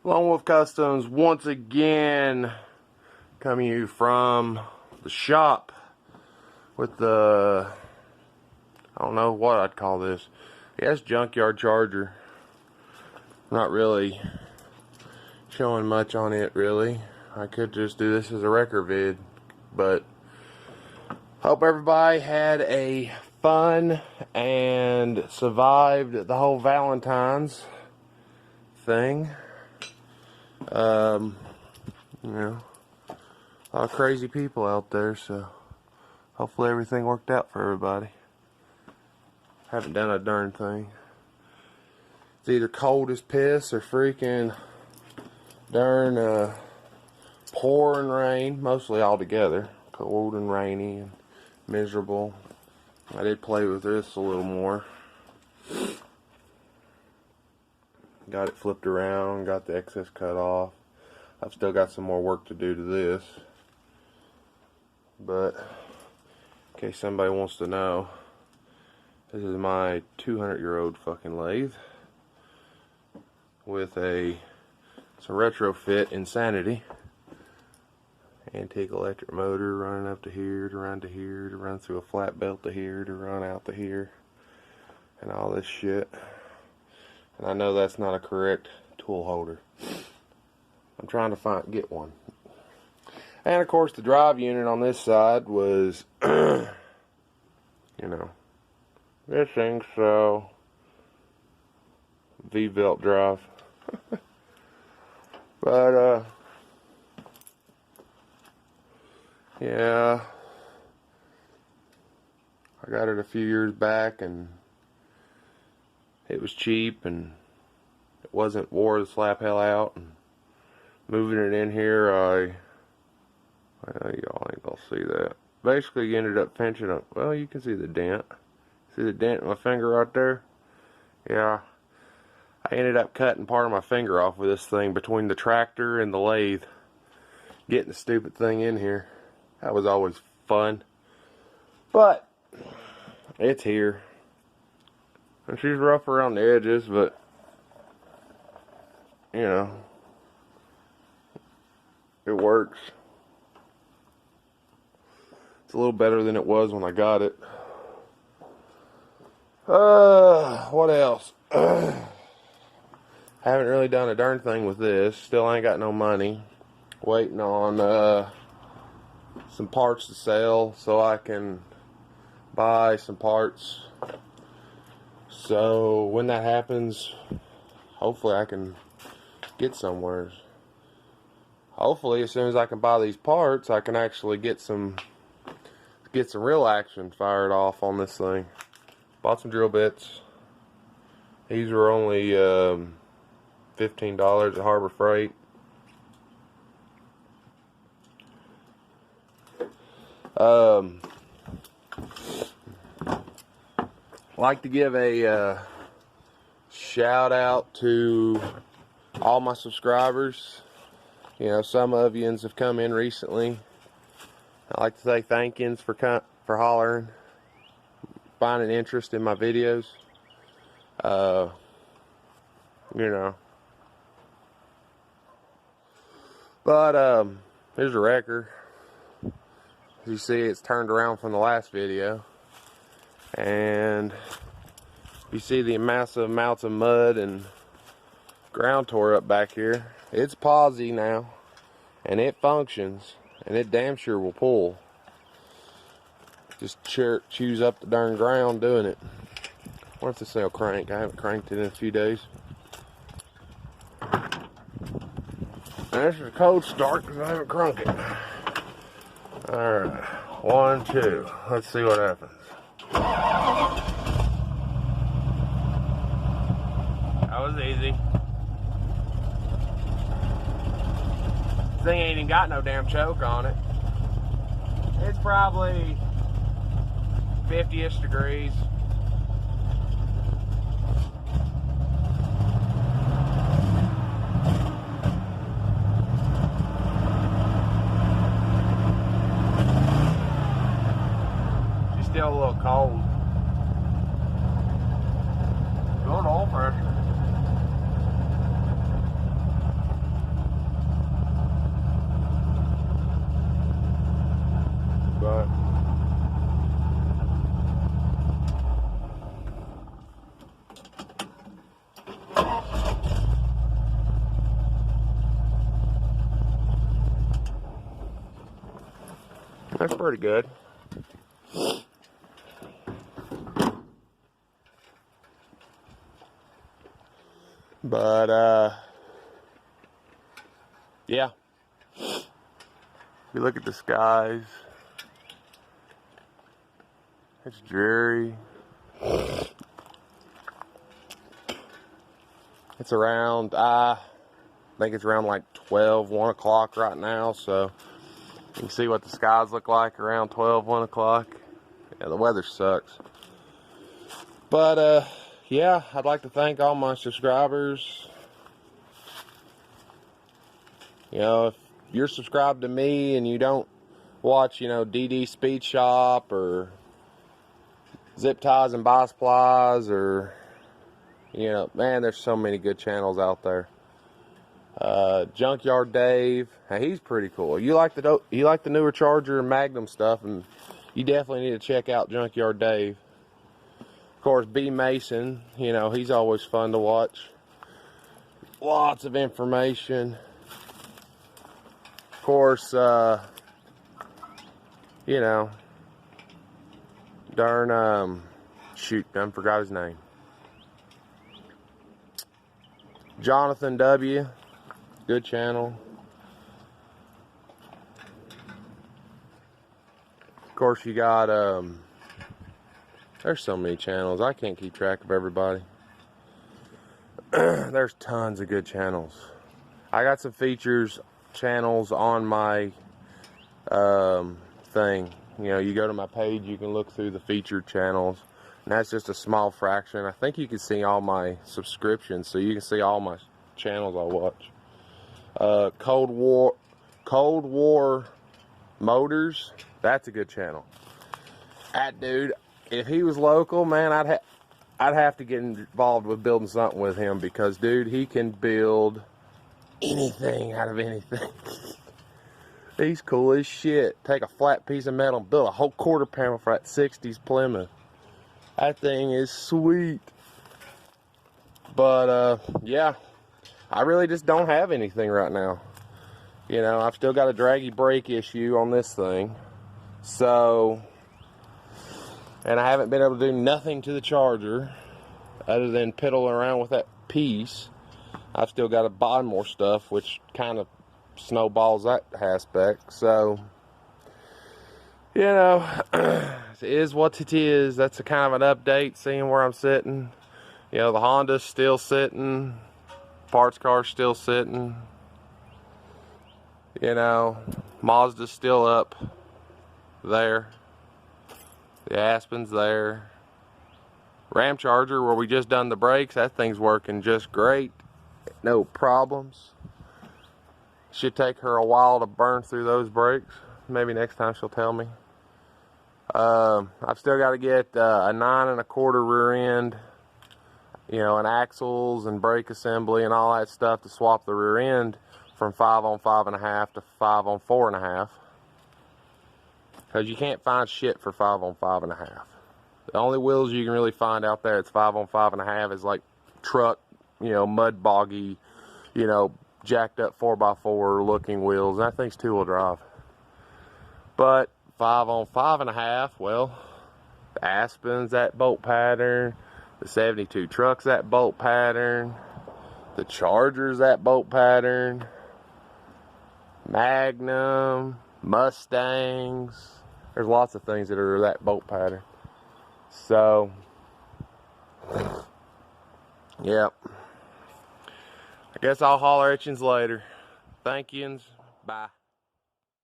Lone Wolf Customs once again coming to you from the shop with the, I don't know what I'd call this. Yes, junkyard charger. Not really showing much on it really. I could just do this as a record vid, but hope everybody had a fun and survived the whole Valentine's thing. You know, a lot of crazy people out there, so hopefully everything worked out for everybody. Haven't done a darn thing. It's either cold as piss or freaking darn pouring rain, mostly all together. Cold and rainy and miserable. I did play with this a little more. Got it flipped around, got the excess cut off. I've still got some more work to do to this. But in case somebody wants to know, this is my 200-year-old fucking lathe with it's a retrofit Insanity. Antique electric motor running up to here, to run to here, to run through a flat belt to here, to run out to here, and all this shit. And I know that's not a correct tool holder. I'm trying to get one. And of course the drive unit on this side was, you know, this thing, so V-belt drive. But yeah, I got it a few years back and it was cheap and it wasn't wore the slap hell out. And moving it in here, well, y'all ain't gonna see that. Basically, you ended up pinching up. Well, you can see the dent. See the dent in my finger right there? Yeah. I ended up cutting part of my finger off with this thing between the tractor and the lathe. Getting the stupid thing in here. That was always fun. But it's here. And she's rough around the edges, but you know, it works. It's a little better than it was when I got it. What else? Haven't really done a darn thing with this. Still ain't got no money. Waiting on some parts to sell so I can buy some parts. So when that happens, hopefully I can get somewhere. Hopefully as soon as I can buy these parts, I can actually get some real action fired off on this thing. Bought some drill bits. These were only $15 at Harbor Freight. Like to give a shout out to all my subscribers. You know, some of yous have come in recently. I'd like to say thank yous for hollering, finding interest in my videos. You know. But here's a wrecker. As you see, it's turned around from the last video. And you see the massive amounts of mud and ground tore up back here. It's posy now, and it functions, and it damn sure will pull. Just chews up the darn ground doing it. What if this thing will crank? I haven't cranked it in a few days. And this is a cold start because I haven't cranked it. Alright, 1, 2. Let's see what happens. That was easy. This thing ain't even got no damn choke on it. It's probably 50-ish degrees. She's still a little cold. Good oil pressure. but that's pretty good. But yeah. If you look at the skies, it's dreary. It's around, I think it's around like 1 o'clock right now, so you can see what the skies look like around 1 o'clock. Yeah, the weather sucks. But yeah, I'd like to thank all my subscribers. You know, if you're subscribed to me and you don't watch, you know, DD Speed Shop or Zip Ties and Buy Supplies, or, you know, man, there's so many good channels out there. Junkyard Dave, hey, he's pretty cool. You like the newer Charger and Magnum stuff, and you definitely need to check out Junkyard Dave. Of course, B Mason, you know, he's always fun to watch. Lots of information. Of course, you know, darn, shoot, I forgot his name. Jonathan W, good channel. Of course, you got, there's so many channels, I can't keep track of everybody. There's tons of good channels. I got some features channels on my thing. You know, you go to my page, you can look through the featured channels, and that's just a small fraction. I think you can see all my subscriptions, so you can see all my channels I watch. Cold War Motors, that's a good channel. That dude, if he was local, man, I'd have to get involved with building something with him, because dude, he can build anything out of anything. He's cool as shit. Take a flat piece of metal and build a whole quarter panel for that 60s Plymouth. That thing is sweet. But yeah, I really just don't have anything right now. You know, I've still got a draggy brake issue on this thing. So, and I haven't been able to do nothing to the Charger other than piddle around with that piece. I've still got to buy more stuff, which kind of snowballs that aspect. So, you know, it is what it is. That's a kind of an update, seeing where I'm sitting. You know, the Honda's still sitting, parts car's still sitting. You know, Mazda's still up there. The Aspen's there. Ram Charger, where we just done the brakes, that thing's working just great. No problems. Should take her a while to burn through those brakes. Maybe next time she'll tell me. I've still got to get a 9 1/4 rear end, you know, and axles and brake assembly and all that stuff to swap the rear end from 5 on 5.5 to 5 on 4.5. Because you can't find shit for 5 on 5.5. The only wheels you can really find out there that's 5 on 5.5 is like truck, you know, mud boggy, you know, jacked up 4x4 looking wheels. That thing's 2-wheel drive. But 5 on 5.5, well, the Aspen's that bolt pattern, the 72 truck's that bolt pattern, the Charger's that bolt pattern, Magnum, Mustangs. There's lots of things that are that bolt pattern. So, yep. I guess I'll holler at yous later. Thank yous. Bye.